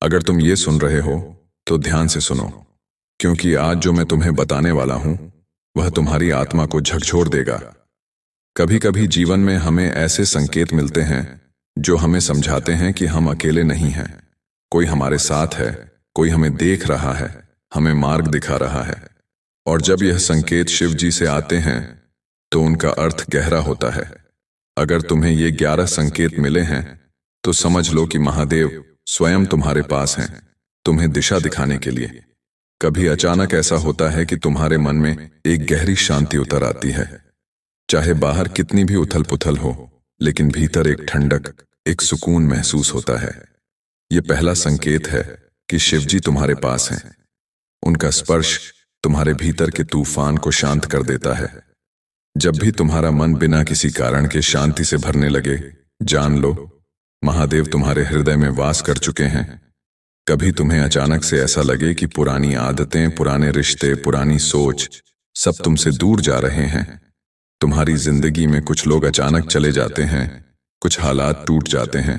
अगर तुम ये सुन रहे हो तो ध्यान से सुनो, क्योंकि आज जो मैं तुम्हें बताने वाला हूं वह तुम्हारी आत्मा को झकझोर देगा। कभी कभी जीवन में हमें ऐसे संकेत मिलते हैं जो हमें समझाते हैं कि हम अकेले नहीं हैं। कोई हमारे साथ है, कोई हमें देख रहा है, हमें मार्ग दिखा रहा है। और जब यह संकेत शिव जी से आते हैं तो उनका अर्थ गहरा होता है। अगर तुम्हें ये 11 संकेत मिले हैं तो समझ लो कि महादेव स्वयं तुम्हारे पास हैं, तुम्हें दिशा दिखाने के लिए। कभी अचानक ऐसा होता है कि तुम्हारे मन में एक गहरी शांति उतर आती है। चाहे बाहर कितनी भी उथल पुथल हो, लेकिन भीतर एक ठंडक, एक सुकून महसूस होता है। यह पहला संकेत है कि शिव जी तुम्हारे पास हैं। उनका स्पर्श तुम्हारे भीतर के तूफान को शांत कर देता है। जब भी तुम्हारा मन बिना किसी कारण के शांति से भरने लगे, जान लो महादेव तुम्हारे हृदय में वास कर चुके हैं। कभी तुम्हें अचानक से ऐसा लगे कि पुरानी आदतें, पुराने रिश्ते, पुरानी सोच सब तुमसे दूर जा रहे हैं। तुम्हारी जिंदगी में कुछ लोग अचानक चले जाते हैं, कुछ हालात टूट जाते हैं।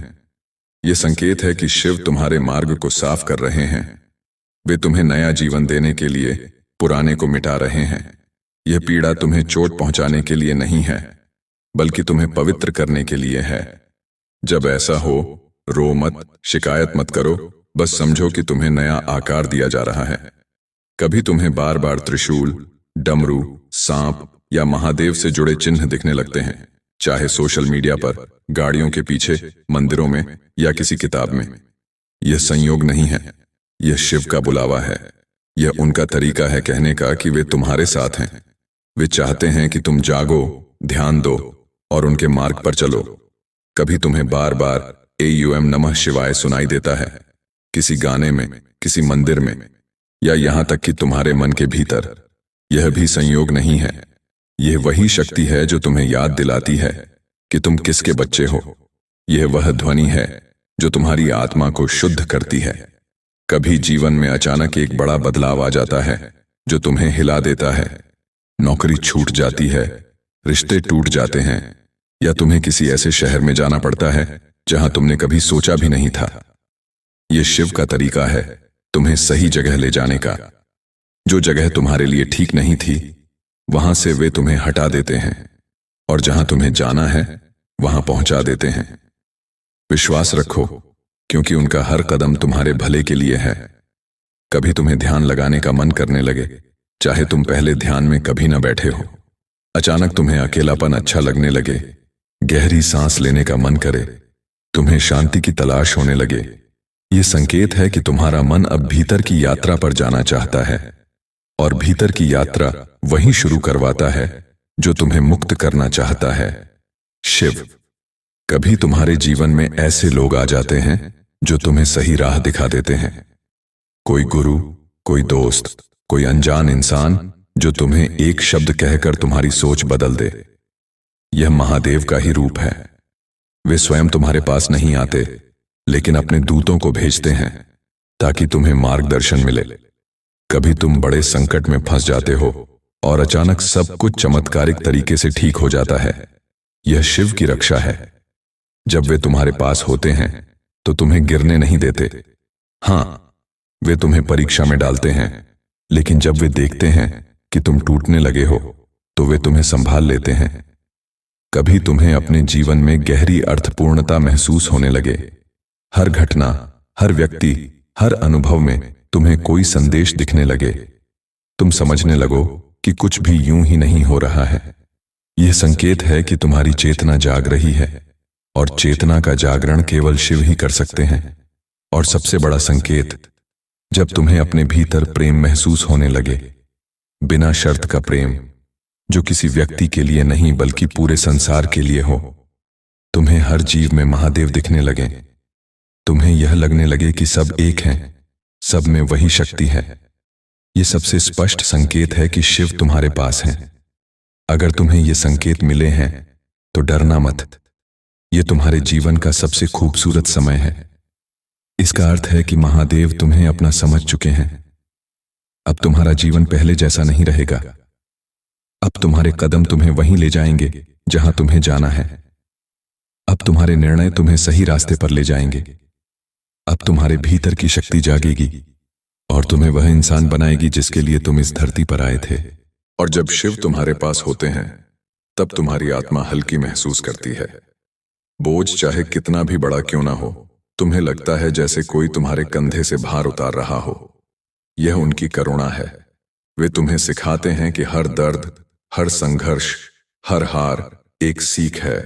यह संकेत है कि शिव तुम्हारे मार्ग को साफ कर रहे हैं। वे तुम्हें नया जीवन देने के लिए पुराने को मिटा रहे हैं। यह पीड़ा तुम्हें चोट पहुंचाने के लिए नहीं है, बल्कि तुम्हें पवित्र करने के लिए है। जब ऐसा हो, रो मत, शिकायत मत करो, बस समझो कि तुम्हें नया आकार दिया जा रहा है। कभी तुम्हें बार बार त्रिशूल, डमरू, सांप या महादेव से जुड़े चिन्ह दिखने लगते हैं, चाहे सोशल मीडिया पर, गाड़ियों के पीछे, मंदिरों में या किसी किताब में। यह संयोग नहीं है, यह शिव का बुलावा है। यह उनका तरीका है कहने का कि वे तुम्हारे साथ हैं। वे चाहते हैं कि तुम जागो, ध्यान दो और उनके मार्ग पर चलो। कभी तुम्हें बार बार AUM नमः शिवाय सुनाई देता है, किसी गाने में, किसी मंदिर में, या यहां तक कि तुम्हारे मन के भीतर। यह भी संयोग नहीं है, यह वही शक्ति है जो तुम्हें याद दिलाती है कि तुम किसके बच्चे हो। यह वह ध्वनि है जो तुम्हारी आत्मा को शुद्ध करती है। कभी जीवन में अचानक एक बड़ा बदलाव आ जाता है जो तुम्हें हिला देता है। नौकरी छूट जाती है, रिश्ते टूट जाते हैं, या तुम्हें किसी ऐसे शहर में जाना पड़ता है जहां तुमने कभी सोचा भी नहीं था। यह शिव का तरीका है तुम्हें सही जगह ले जाने का। जो जगह तुम्हारे लिए ठीक नहीं थी, वहां से वे तुम्हें हटा देते हैं, और जहां तुम्हें जाना है वहां पहुंचा देते हैं। विश्वास रखो, क्योंकि उनका हर कदम तुम्हारे भले के लिए है। कभी तुम्हें ध्यान लगाने का मन करने लगे, चाहे तुम पहले ध्यान में कभी न बैठे हो। अचानक तुम्हें अकेलापन अच्छा लगने लगे, गहरी सांस लेने का मन करे, तुम्हें शांति की तलाश होने लगे। यह संकेत है कि तुम्हारा मन अब भीतर की यात्रा पर जाना चाहता है, और भीतर की यात्रा वहीं शुरू करवाता है जो तुम्हें मुक्त करना चाहता है, शिव। कभी तुम्हारे जीवन में ऐसे लोग आ जाते हैं जो तुम्हें सही राह दिखा देते हैं। कोई गुरु, कोई दोस्त, कोई अनजान इंसान जो तुम्हें एक शब्द कहकर तुम्हारी सोच बदल दे। यह महादेव का ही रूप है। वे स्वयं तुम्हारे पास नहीं आते, लेकिन अपने दूतों को भेजते हैं ताकि तुम्हें मार्गदर्शन मिले। कभी तुम बड़े संकट में फंस जाते हो और अचानक सब कुछ चमत्कारिक तरीके से ठीक हो जाता है। यह शिव की रक्षा है। जब वे तुम्हारे पास होते हैं तो तुम्हें गिरने नहीं देते। हां, वे तुम्हें परीक्षा में डालते हैं, लेकिन जब वे देखते हैं कि तुम टूटने लगे हो तो वे तुम्हें संभाल लेते हैं। कभी तुम्हें अपने जीवन में गहरी अर्थपूर्णता महसूस होने लगे। हर घटना, हर व्यक्ति, हर अनुभव में तुम्हें कोई संदेश दिखने लगे। तुम समझने लगो कि कुछ भी यूं ही नहीं हो रहा है। यह संकेत है कि तुम्हारी चेतना जाग रही है, और चेतना का जागरण केवल शिव ही कर सकते हैं। और सबसे बड़ा संकेत, जब तुम्हें अपने भीतर प्रेम महसूस होने लगे, बिना शर्त का प्रेम, जो किसी व्यक्ति के लिए नहीं बल्कि पूरे संसार के लिए हो। तुम्हें हर जीव में महादेव दिखने लगे। तुम्हें यह लगने लगे कि सब एक हैं, सब में वही शक्ति है। यह सबसे स्पष्ट संकेत है कि शिव तुम्हारे पास हैं। अगर तुम्हें ये संकेत मिले हैं तो डरना मत। यह तुम्हारे जीवन का सबसे खूबसूरत समय है। इसका अर्थ है कि महादेव तुम्हें अपना समझ चुके हैं। अब तुम्हारा जीवन पहले जैसा नहीं रहेगा। अब तुम्हारे कदम तुम्हें वहीं ले जाएंगे जहां तुम्हें जाना है। अब तुम्हारे निर्णय तुम्हें सही रास्ते पर ले जाएंगे। अब तुम्हारे भीतर की शक्ति जागेगी और तुम्हें वह इंसान बनाएगी जिसके लिए तुम इस धरती पर आए थे। और जब शिव तुम्हारे पास होते हैं तब तुम्हारी आत्मा हल्की महसूस करती है। बोझ चाहे कितना भी बड़ा क्यों ना हो, तुम्हें लगता है जैसे कोई तुम्हारे कंधे से भार उतार रहा हो। यह उनकी करुणा है। वे तुम्हें सिखाते हैं कि हर दर्द, हर संघर्ष, हर हार एक सीख है।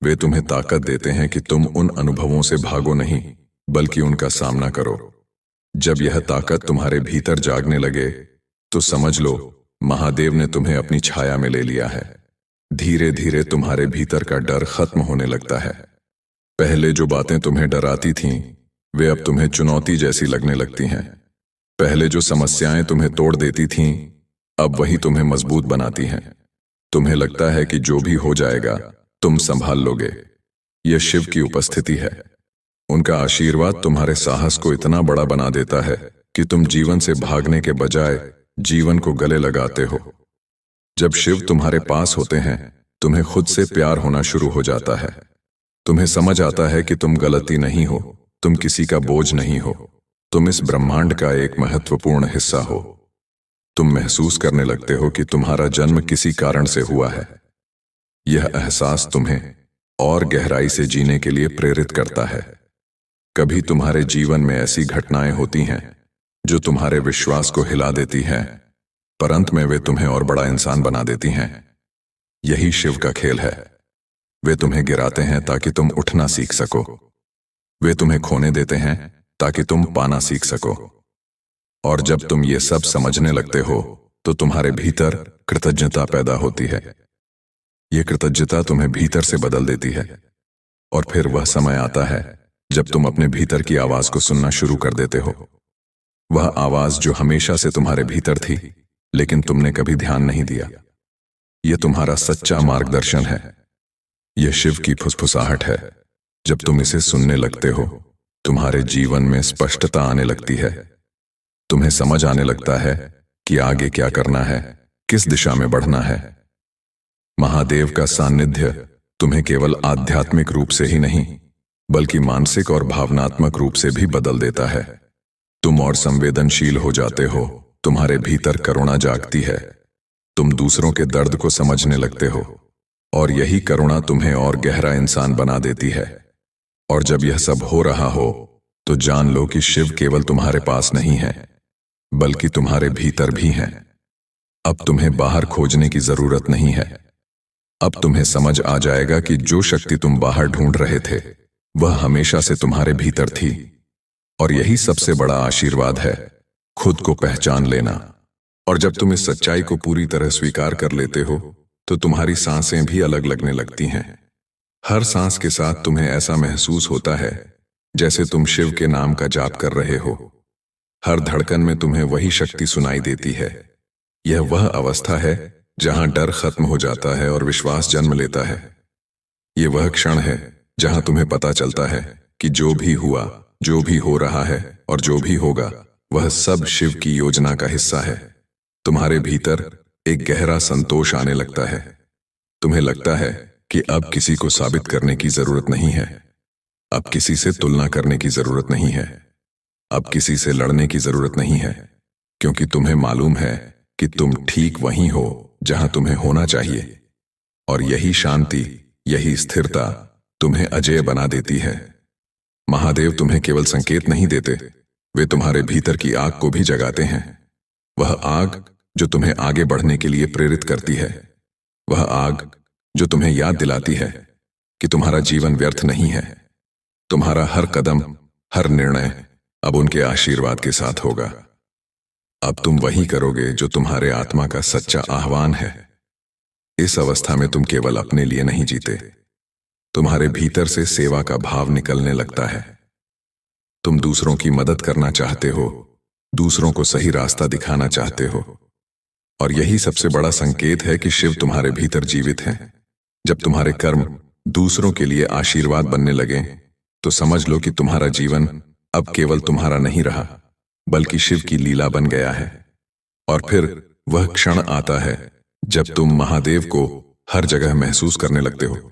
वे तुम्हें ताकत देते हैं कि तुम उन अनुभवों से भागो नहीं, बल्कि उनका सामना करो। जब यह ताकत तुम्हारे भीतर जागने लगे तो समझ लो महादेव ने तुम्हें अपनी छाया में ले लिया है। धीरे धीरे तुम्हारे भीतर का डर खत्म होने लगता है। पहले जो बातें तुम्हें डराती थीं, वे अब तुम्हें चुनौती जैसी लगने लगती हैं। पहले जो समस्याएं तुम्हें तोड़ देती थीं, अब वही तुम्हें मजबूत बनाती हैं। तुम्हें लगता है कि जो भी हो जाएगा तुम संभाल लोगे। यह शिव की उपस्थिति है। उनका आशीर्वाद तुम्हारे साहस को इतना बड़ा बना देता है कि तुम जीवन से भागने के बजाय जीवन को गले लगाते हो। जब शिव तुम्हारे पास होते हैं, तुम्हें खुद से प्यार होना शुरू हो जाता है। तुम्हें समझ आता है कि तुम गलती नहीं हो, तुम किसी का बोझ नहीं हो, तुम इस ब्रह्मांड का एक महत्वपूर्ण हिस्सा हो। तुम महसूस करने लगते हो कि तुम्हारा जन्म किसी कारण से हुआ है। यह एहसास तुम्हें और गहराई से जीने के लिए प्रेरित करता है। कभी तुम्हारे जीवन में ऐसी घटनाएं होती हैं जो तुम्हारे विश्वास को हिला देती हैं, पर अंत में वे तुम्हें और बड़ा इंसान बना देती हैं। यही शिव का खेल है। वे तुम्हें गिराते हैं ताकि तुम उठना सीख सको। वे तुम्हें खोने देते हैं ताकि तुम पाना सीख सको। और जब तुम ये सब समझने लगते हो तो तुम्हारे भीतर कृतज्ञता पैदा होती है। ये कृतज्ञता तुम्हें भीतर से बदल देती है। और फिर वह समय आता है जब तुम अपने भीतर की आवाज को सुनना शुरू कर देते हो। वह आवाज जो हमेशा से तुम्हारे भीतर थी, लेकिन तुमने कभी ध्यान नहीं दिया। यह तुम्हारा सच्चा मार्गदर्शन है। यह शिव की फुसफुसाहट है। जब तुम इसे सुनने लगते हो, तुम्हारे जीवन में स्पष्टता आने लगती है। तुम्हें समझ आने लगता है कि आगे क्या करना है, किस दिशा में बढ़ना है। महादेव का सानिध्य तुम्हें केवल आध्यात्मिक रूप से ही नहीं, बल्कि मानसिक और भावनात्मक रूप से भी बदल देता है। तुम और संवेदनशील हो जाते हो। तुम्हारे भीतर करुणा जागती है। तुम दूसरों के दर्द को समझने लगते हो, और यही करुणा तुम्हें और गहरा इंसान बना देती है। और जब यह सब हो रहा हो तो जान लो कि शिव केवल तुम्हारे पास नहीं है, बल्कि तुम्हारे भीतर भी हैं। अब तुम्हें बाहर खोजने की जरूरत नहीं है। अब तुम्हें समझ आ जाएगा कि जो शक्ति तुम बाहर ढूंढ रहे थे, वह हमेशा से तुम्हारे भीतर थी। और यही सबसे बड़ा आशीर्वाद है, खुद को पहचान लेना। और जब तुम इस सच्चाई को पूरी तरह स्वीकार कर लेते हो तो तुम्हारी सांसें भी अलग लगने लगती हैं। हर सांस के साथ तुम्हें ऐसा महसूस होता है जैसे तुम शिव के नाम का जाप कर रहे हो। हर धड़कन में तुम्हें वही शक्ति सुनाई देती है। यह वह अवस्था है जहां डर खत्म हो जाता है और विश्वास जन्म लेता है। यह वह क्षण है जहां तुम्हें पता चलता है कि जो भी हुआ, जो भी हो रहा है और जो भी होगा, वह सब शिव की योजना का हिस्सा है। तुम्हारे भीतर एक गहरा संतोष आने लगता है। तुम्हें लगता है कि अब किसी को साबित करने की जरूरत नहीं है। अब किसी से तुलना करने की जरूरत नहीं है। अब किसी से लड़ने की जरूरत नहीं है, क्योंकि तुम्हें मालूम है कि तुम ठीक वहीं हो जहां तुम्हें होना चाहिए। और यही शांति, यही स्थिरता तुम्हें अजेय बना देती है। महादेव तुम्हें केवल संकेत नहीं देते, वे तुम्हारे भीतर की आग को भी जगाते हैं। वह आग जो तुम्हें आगे बढ़ने के लिए प्रेरित करती है। वह आग जो तुम्हें याद दिलाती है कि तुम्हारा जीवन व्यर्थ नहीं है। तुम्हारा हर कदम, हर निर्णय अब उनके आशीर्वाद के साथ होगा। अब तुम वही करोगे जो तुम्हारे आत्मा का सच्चा आह्वान है। इस अवस्था में तुम केवल अपने लिए नहीं जीते। तुम्हारे भीतर से सेवा का भाव निकलने लगता है। तुम दूसरों की मदद करना चाहते हो, दूसरों को सही रास्ता दिखाना चाहते हो। और यही सबसे बड़ा संकेत है कि शिव तुम्हारे भीतर जीवित हैं। जब तुम्हारे कर्म दूसरों के लिए आशीर्वाद बनने लगे तो समझ लो कि तुम्हारा जीवन अब केवल तुम्हारा नहीं रहा, बल्कि शिव की लीला बन गया है। और फिर वह क्षण आता है जब तुम महादेव को हर जगह महसूस करने लगते हो।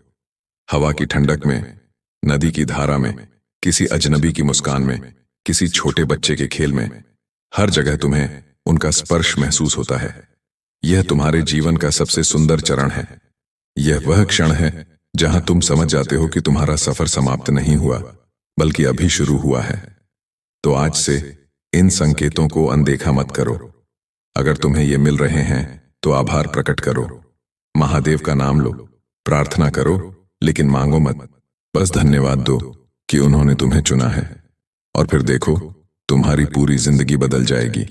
हवा की ठंडक में, नदी की धारा में, किसी अजनबी की मुस्कान में, किसी छोटे बच्चे के खेल में, हर जगह तुम्हें उनका स्पर्श महसूस होता है। यह तुम्हारे जीवन का सबसे सुंदर चरण है। यह वह क्षण है जहां तुम समझ जाते हो कि तुम्हारा सफर समाप्त नहीं हुआ, बल्कि अभी शुरू हुआ है। तो आज से इन संकेतों को अनदेखा मत करो। अगर तुम्हें ये मिल रहे हैं तो आभार प्रकट करो, महादेव का नाम लो, प्रार्थना करो, लेकिन मांगो मत। बस धन्यवाद दो कि उन्होंने तुम्हें चुना है। और फिर देखो, तुम्हारी पूरी जिंदगी बदल जाएगी।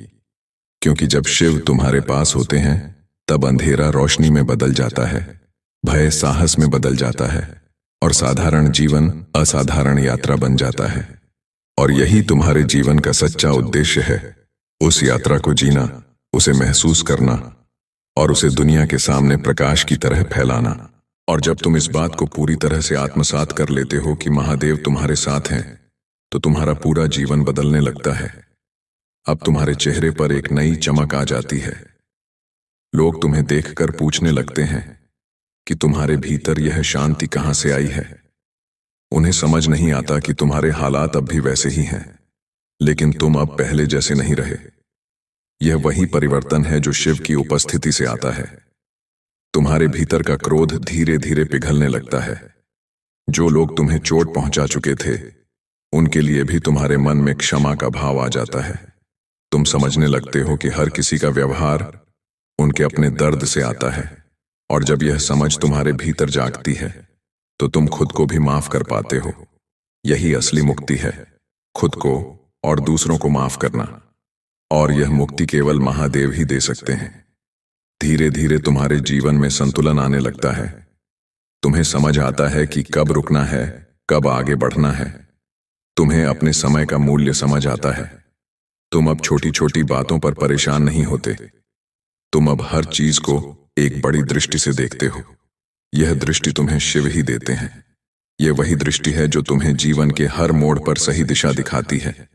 क्योंकि जब शिव तुम्हारे पास होते हैं तब अंधेरा रोशनी में बदल जाता है, भय साहस में बदल जाता है, और साधारण जीवन असाधारण यात्रा बन जाता है। और यही तुम्हारे जीवन का सच्चा उद्देश्य है, उस यात्रा को जीना, उसे महसूस करना और उसे दुनिया के सामने प्रकाश की तरह फैलाना। और जब तुम इस बात को पूरी तरह से आत्मसात कर लेते हो कि महादेव तुम्हारे साथ हैं, तो तुम्हारा पूरा जीवन बदलने लगता है। अब तुम्हारे चेहरे पर एक नई चमक आ जाती है। लोग तुम्हें देखकर पूछने लगते हैं कि तुम्हारे भीतर यह शांति कहां से आई है। उन्हें समझ नहीं आता कि तुम्हारे हालात अब भी वैसे ही हैं, लेकिन तुम अब पहले जैसे नहीं रहे। यह वही परिवर्तन है जो शिव की उपस्थिति से आता है। तुम्हारे भीतर का क्रोध धीरे धीरे पिघलने लगता है। जो लोग तुम्हें चोट पहुंचा चुके थे, उनके लिए भी तुम्हारे मन में क्षमा का भाव आ जाता है। तुम समझने लगते हो कि हर किसी का व्यवहार उनके अपने दर्द से आता है। और जब यह समझ तुम्हारे भीतर जागती है, तो तुम खुद को भी माफ कर पाते हो। यही असली मुक्ति है, खुद को और दूसरों को माफ करना। और यह मुक्ति केवल महादेव ही दे सकते हैं। धीरे धीरे तुम्हारे जीवन में संतुलन आने लगता है। तुम्हें समझ आता है कि कब रुकना है, कब आगे बढ़ना है। तुम्हें अपने समय का मूल्य समझ आता है। तुम अब छोटी छोटी बातों पर परेशान नहीं होते। तुम अब हर चीज को एक बड़ी दृष्टि से देखते हो। यह दृष्टि तुम्हें शिव ही देते हैं। यह वही दृष्टि है जो तुम्हें जीवन के हर मोड़ पर सही दिशा दिखाती है।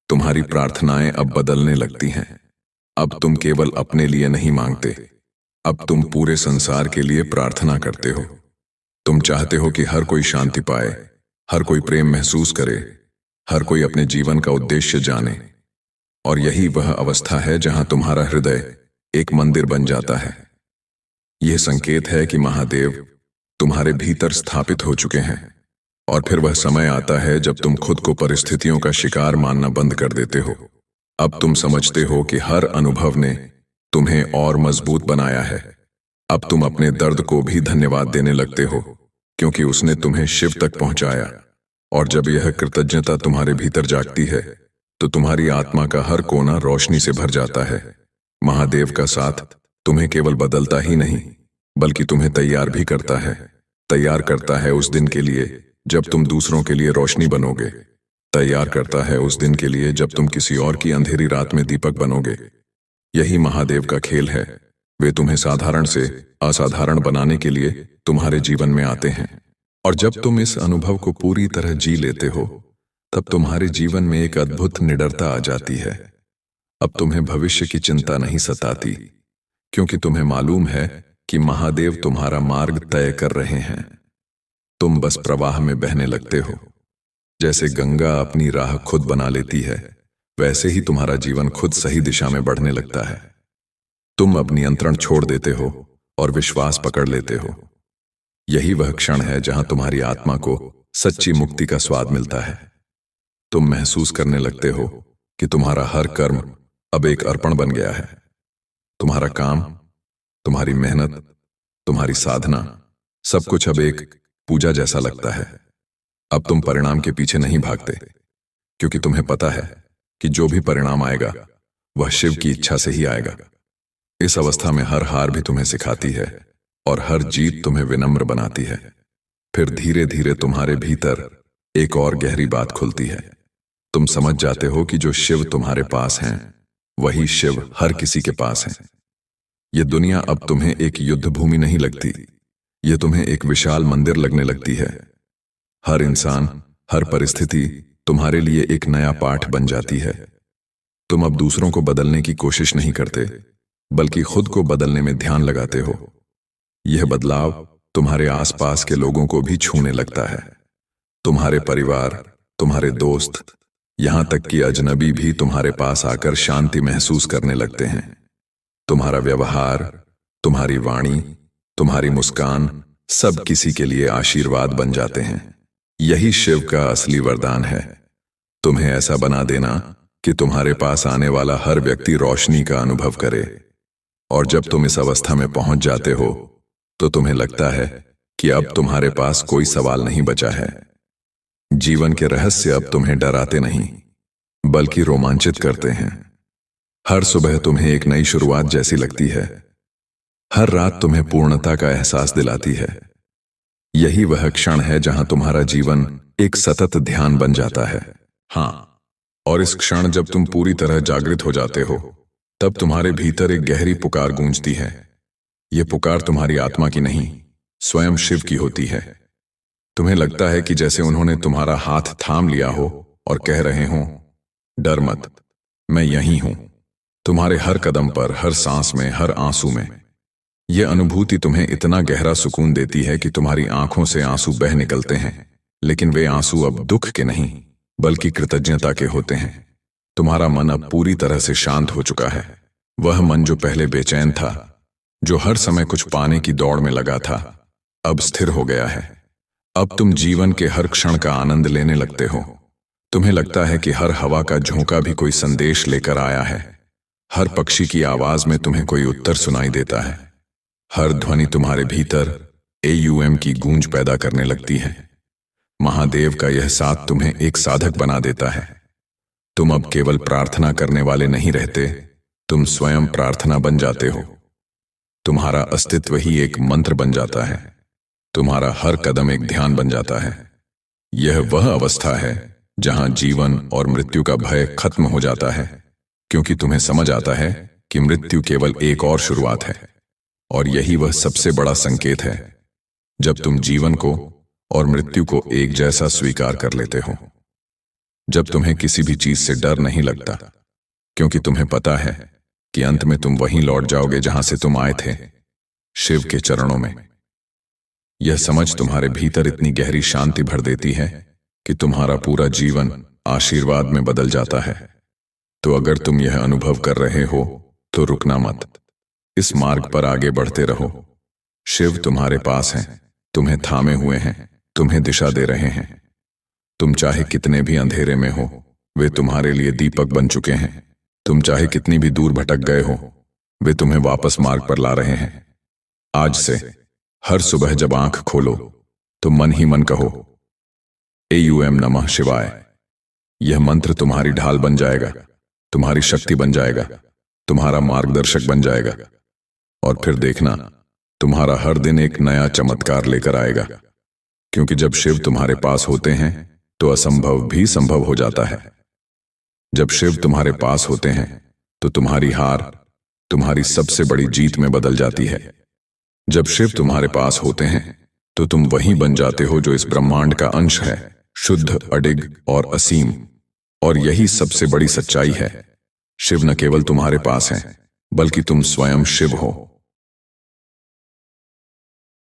तुम्हारी प्रार्थनाएं अब बदलने लगती हैं। अब तुम केवल अपने लिए नहीं मांगते, अब तुम पूरे संसार के लिए प्रार्थना करते हो। तुम चाहते हो कि हर कोई शांति पाए, हर कोई प्रेम महसूस करे, हर कोई अपने जीवन का उद्देश्य जाने। और यही वह अवस्था है जहां तुम्हारा हृदय एक मंदिर बन जाता है। यह संकेत है कि महादेव तुम्हारे भीतर स्थापित हो चुके हैं। और फिर वह समय आता है जब तुम खुद को परिस्थितियों का शिकार मानना बंद कर देते हो। अब तुम समझते हो कि हर अनुभव ने तुम्हें और मजबूत बनाया है। अब तुम अपने दर्द को भी धन्यवाद देने लगते हो, क्योंकि उसने तुम्हें शिव तक पहुंचाया। और जब यह कृतज्ञता तुम्हारे भीतर जागती है, तो तुम्हारी आत्मा का हर कोना रोशनी से भर जाता है। महादेव का साथ तुम्हें केवल बदलता ही नहीं, बल्कि तुम्हें तैयार भी करता है। तैयार करता है उस दिन के लिए जब तुम दूसरों के लिए रोशनी बनोगे। तैयार करता है उस दिन के लिए जब तुम किसी और की अंधेरी रात में दीपक बनोगे। यही महादेव का खेल है। वे तुम्हें साधारण से असाधारण बनाने के लिए तुम्हारे जीवन में आते हैं। और जब तुम इस अनुभव को पूरी तरह जी लेते हो, तब तुम्हारे जीवन में एक अद्भुत निडरता आ जाती है। अब तुम्हें भविष्य की चिंता नहीं सताती, क्योंकि तुम्हें मालूम है कि महादेव तुम्हारा मार्ग तय कर रहे हैं। तुम बस प्रवाह में बहने लगते हो। जैसे गंगा अपनी राह खुद बना लेती है, वैसे ही तुम्हारा जीवन खुद सही दिशा में बढ़ने लगता है। तुम अब नियंत्रण छोड़ देते हो और विश्वास पकड़ लेते हो। यही वह क्षण है जहां तुम्हारी आत्मा को सच्ची मुक्ति का स्वाद मिलता है। तुम महसूस करने लगते हो कि तुम्हारा हर कर्म अब एक अर्पण बन गया है। तुम्हारा काम, तुम्हारी मेहनत, तुम्हारी साधना, सब कुछ अब एक पूजा जैसा लगता है। अब तुम परिणाम के पीछे नहीं भागते, क्योंकि तुम्हें पता है कि जो भी परिणाम आएगा वह शिव की इच्छा से ही आएगा। इस अवस्था में हर हार भी तुम्हें सिखाती है और हर जीत तुम्हें विनम्र बनाती है। फिर धीरे धीरे तुम्हारे भीतर एक और गहरी बात खुलती है। तुम समझ जाते हो कि जो शिव तुम्हारे पास हैं, वही शिव हर किसी के पास हैं। यह दुनिया अब तुम्हें एक युद्ध भूमि नहीं लगती, यह तुम्हें एक विशाल मंदिर लगने लगती है। हर इंसान, हर परिस्थिति तुम्हारे लिए एक नया पाठ बन जाती है। तुम अब दूसरों को बदलने की कोशिश नहीं करते, बल्कि खुद को बदलने में ध्यान लगाते हो। यह बदलाव तुम्हारे आसपास के लोगों को भी छूने लगता है। तुम्हारे परिवार, तुम्हारे दोस्त, यहां तक कि अजनबी भी तुम्हारे पास आकर शांति महसूस करने लगते हैं। तुम्हारा व्यवहार, तुम्हारी वाणी, तुम्हारी मुस्कान सब किसी के लिए आशीर्वाद बन जाते हैं। यही शिव का असली वरदान है, तुम्हें ऐसा बना देना कि तुम्हारे पास आने वाला हर व्यक्ति रोशनी का अनुभव करे। और जब तुम इस अवस्था में पहुंच जाते हो तो तुम्हें लगता है कि अब तुम्हारे पास कोई सवाल नहीं बचा है। जीवन के रहस्य अब तुम्हें डराते नहीं बल्कि रोमांचित करते हैं। हर सुबह तुम्हें एक नई शुरुआत जैसी लगती है। हर रात तुम्हें पूर्णता का एहसास दिलाती है। यही वह क्षण है जहां तुम्हारा जीवन एक सतत ध्यान बन जाता है। हाँ, और इस क्षण जब तुम पूरी तरह जागृत हो जाते हो तब तुम्हारे भीतर एक गहरी पुकार गूंजती है। यह पुकार तुम्हारी आत्मा की नहीं, स्वयं शिव की होती है। तुम्हें लगता है कि जैसे उन्होंने तुम्हारा हाथ थाम लिया हो और कह रहे हों, डर मत, मैं यहीं हूं, तुम्हारे हर कदम पर, हर सांस में, हर आंसू में। यह अनुभूति तुम्हें इतना गहरा सुकून देती है कि तुम्हारी आंखों से आंसू बह निकलते हैं, लेकिन वे आंसू अब दुख के नहीं बल्कि कृतज्ञता के होते हैं। तुम्हारा मन अब पूरी तरह से शांत हो चुका है। वह मन जो पहले बेचैन था, जो हर समय कुछ पाने की दौड़ में लगा था, अब स्थिर हो गया है। अब तुम जीवन के हर क्षण का आनंद लेने लगते हो। तुम्हें लगता है कि हर हवा का झोंका भी कोई संदेश लेकर आया है। हर पक्षी की आवाज में तुम्हें कोई उत्तर सुनाई देता है। हर ध्वनि तुम्हारे भीतर AUM की गूंज पैदा करने लगती है। महादेव का यह साथ तुम्हें एक साधक बना देता है। तुम अब केवल प्रार्थना करने वाले नहीं रहते, तुम स्वयं प्रार्थना बन जाते हो। तुम्हारा अस्तित्व ही एक मंत्र बन जाता है। तुम्हारा हर कदम एक ध्यान बन जाता है। यह वह अवस्था है जहां जीवन और मृत्यु का भय खत्म हो जाता है, क्योंकि तुम्हें समझ आता है कि मृत्यु केवल एक और शुरुआत है। और यही वह सबसे बड़ा संकेत है जब तुम जीवन को और मृत्यु को एक जैसा स्वीकार कर लेते हो। जब तुम्हें किसी भी चीज से डर नहीं लगता, क्योंकि तुम्हें पता है कि अंत में तुम वहीं लौट जाओगे जहां से तुम आए थे, शिव के चरणों में। यह समझ तुम्हारे भीतर इतनी गहरी शांति भर देती है कि तुम्हारा पूरा जीवन आशीर्वाद में बदल जाता है। तो अगर तुम यह अनुभव कर रहे हो तो रुकना मत, इस मार्ग पर आगे बढ़ते रहो। शिव तुम्हारे पास हैं, तुम्हें थामे हुए हैं, तुम्हें दिशा दे रहे हैं। तुम चाहे कितने भी अंधेरे में हो, वे तुम्हारे लिए दीपक बन चुके हैं। तुम चाहे कितनी भी दूर भटक गए हो, वे तुम्हें वापस मार्ग पर ला रहे हैं। आज से हर सुबह जब आंख खोलो तो मन ही मन कहो, AUM नमः शिवाय। यह मंत्र तुम्हारी ढाल बन जाएगा, तुम्हारी शक्ति बन जाएगा, तुम्हारा मार्गदर्शक बन जाएगा। और फिर देखना, तुम्हारा हर दिन एक नया चमत्कार लेकर आएगा। क्योंकि जब शिव तुम्हारे पास होते हैं तो असंभव भी संभव हो जाता है। जब शिव तुम्हारे पास होते हैं तो तुम्हारी हार तुम्हारी सबसे बड़ी जीत में बदल जाती है। जब शिव तुम्हारे पास होते हैं तो तुम वही बन जाते हो जो इस ब्रह्मांड का अंश है, शुद्ध, अडिग और असीम। और यही सबसे बड़ी सच्चाई है, शिव न केवल तुम्हारे पास हैं, बल्कि तुम स्वयं शिव हो।